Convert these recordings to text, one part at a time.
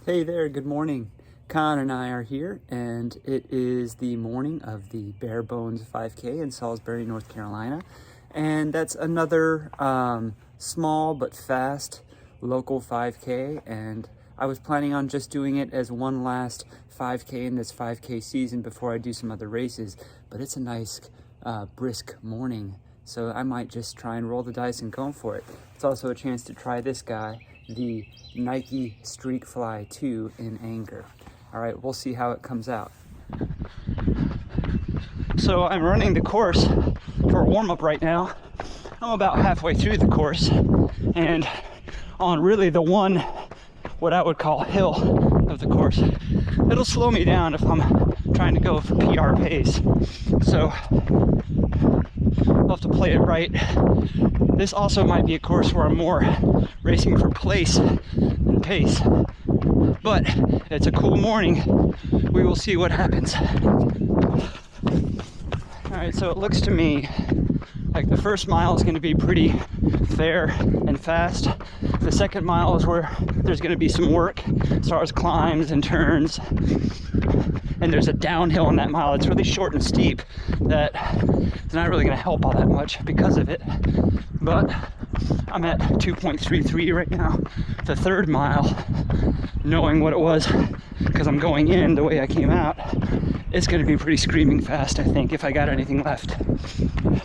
Hey there, good morning. Con and I are here, and it is the morning of the Bare Bones 5K in Salisbury, North Carolina. And that's another small but fast local 5K, and I was planning on just doing it as one last 5K in this 5K season before I do some other races, but it's a nice brisk morning, so I might just try and roll the dice and go for it. It's also a chance to try this guy, the Nike StreakFly 2 in anger. All right, we'll see how it comes out. So I'm running the course for a warm-up right now. I'm about halfway through the course and on really the one, what I would call hill of the course. It'll slow me down if I'm trying to go for PR pace. So I'll have to play it right. This also might be a course where I'm more racing for place than pace. But it's a cool morning. We will see what happens. All right, so it looks to me like the first mile is going to be pretty fair and fast. The second mile is where there's going to be some work as far as climbs and turns. And there's a downhill in that mile. It's really short and steep that it's not really going to help all that much because of it. But I'm at 2.33 right now. The third mile, knowing what it was, because I'm going in the way I came out, it's going to be pretty screaming fast, I think, if I got anything left.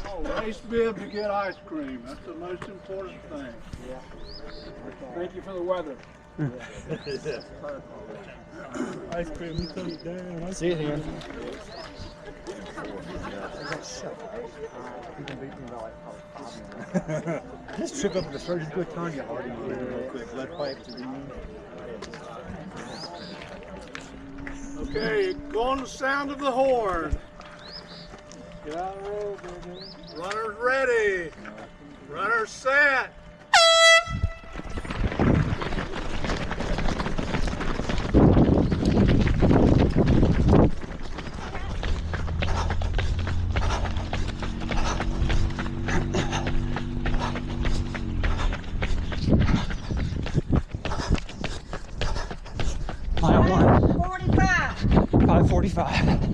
Oh, race bib to get ice cream. That's the most important thing. Yeah. Thank you for the weather. Ice cream comes down. See you here. Just trip up at the first good time you already real quick. Lead pipe to the Okay, go on the sound of the horn. Get out of the road, baby. Runners ready. Runners set. Mile 1. 45. 5:45.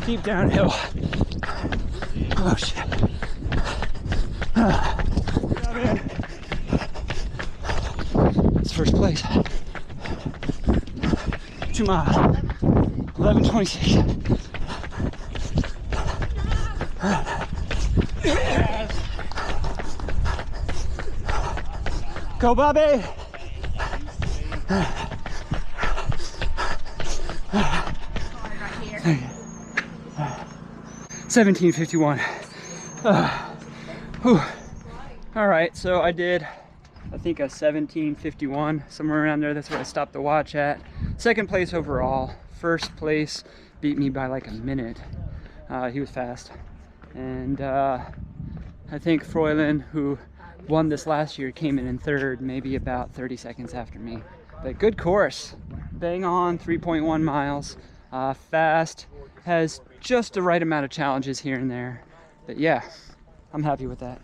Steep downhill. Oh shit. It's first place. 2 miles. 11:26. Go, Bobby! 17:51. All right, so I did, I think, a 17:51, somewhere around there. That's what I stopped the watch at. Second place overall. First place beat me by like a minute. He was fast. And I think Froylan, who won this last year, came in third, maybe about 30 seconds after me. But good course. Bang on, 3.1 miles. Fast. Has just the right amount of challenges here and there. But yeah, I'm happy with that.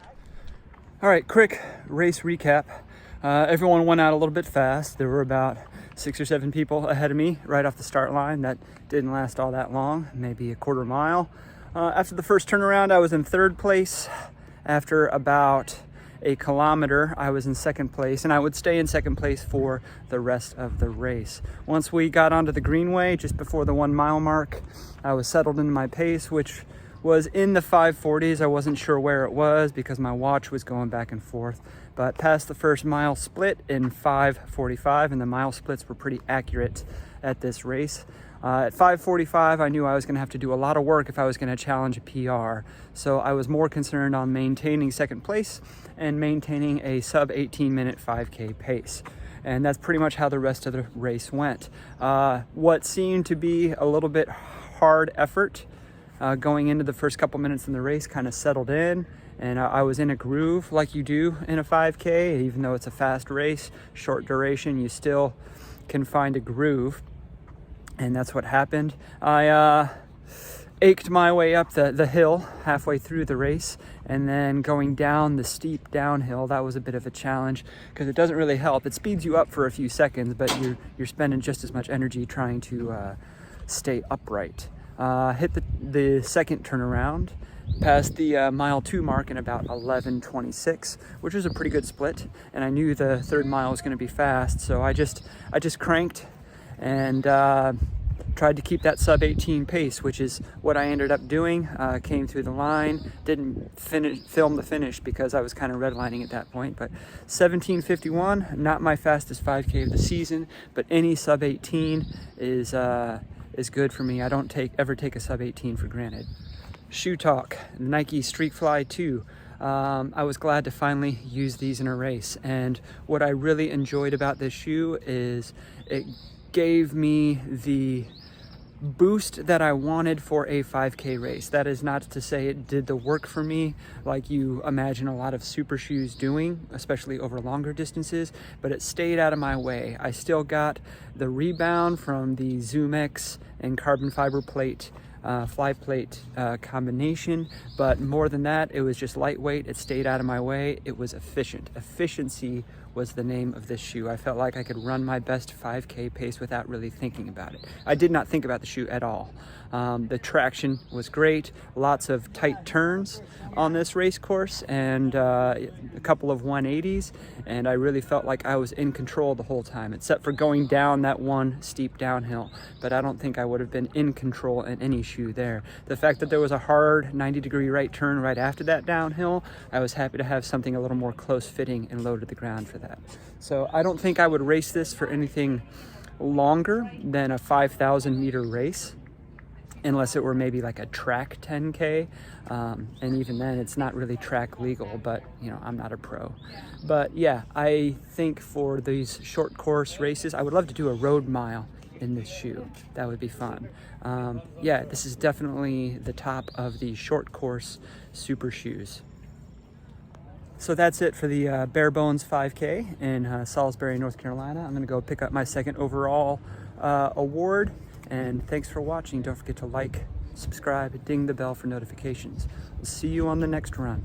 All right, quick race recap. Everyone went out a little bit fast. There were about 6 or 7 people ahead of me right off the start line. That didn't last all that long, maybe a quarter mile. After the first turnaround, I was in third place. After about a kilometer, I was in second place, and I would stay in second place for the rest of the race. Once we got onto the greenway, just before the 1 mile mark, I was settled into my pace, which was in the 540s. I wasn't sure where it was because my watch was going back and forth, but past the first mile split in 5:45, and the mile splits were pretty accurate at this race. At 5:45, I knew I was going to have to do a lot of work if I was going to challenge a PR. So I was more concerned on maintaining second place and maintaining a sub 18-minute 5K pace. And that's pretty much how the rest of the race went. What seemed to be a little bit hard effort going into the first couple minutes in the race kind of settled in, and I was in a groove like you do in a 5K. Even though it's a fast race, short duration, you still can find a groove, and that's what happened. I ached my way up the hill halfway through the race, and then going down the steep downhill, that was a bit of a challenge because it doesn't really help. It speeds you up for a few seconds, but you're spending just as much energy trying to stay upright. Hit the second turnaround, passed the mile 2 mark in about 11:26, which was a pretty good split, and I knew the third mile was going to be fast, so I just cranked and tried to keep that sub 18 pace, which is what I ended up doing. Came through the line, didn't film the finish because I was kind of redlining at that point, but 17:51, not my fastest 5K of the season, but any sub 18 is good for me. I don't ever take a sub 18 for granted. Shoe talk, Nike StreakFly 2. I was glad to finally use these in a race, and what I really enjoyed about this shoe is it gave me the boost that I wanted for a 5K race. That is not to say it did the work for me like you imagine a lot of super shoes doing, especially over longer distances, but it stayed out of my way. I still got the rebound from the Zoom X and carbon fiber plate fly plate combination, but more than that, it was just lightweight. It stayed out of my way. It was efficient. Efficiency was the name of this shoe. I felt like I could run my best 5K pace without really thinking about it. I did not think about the shoe at all. The traction was great, lots of tight turns on this race course, and a couple of 180s, and I really felt like I was in control the whole time, except for going down that one steep downhill, but I don't think I would have been in control in any shoe there. The fact that there was a hard 90-degree right turn right after that downhill, I was happy to have something a little more close fitting and low to the ground for that. So I don't think I would race this for anything longer than a 5,000 meter race, unless it were maybe like a track 10K, and even then it's not really track legal, but you know, I'm not a pro. But yeah, I think for these short course races, I would love to do a road mile in this shoe. That would be fun. Yeah, this is definitely the top of the short course super shoes. So that's it for the Bare Bones 5K in Salisbury, North Carolina. I'm gonna go pick up my second overall award. And thanks for watching. Don't forget to like, subscribe, ding the bell for notifications. We'll see you on the next run.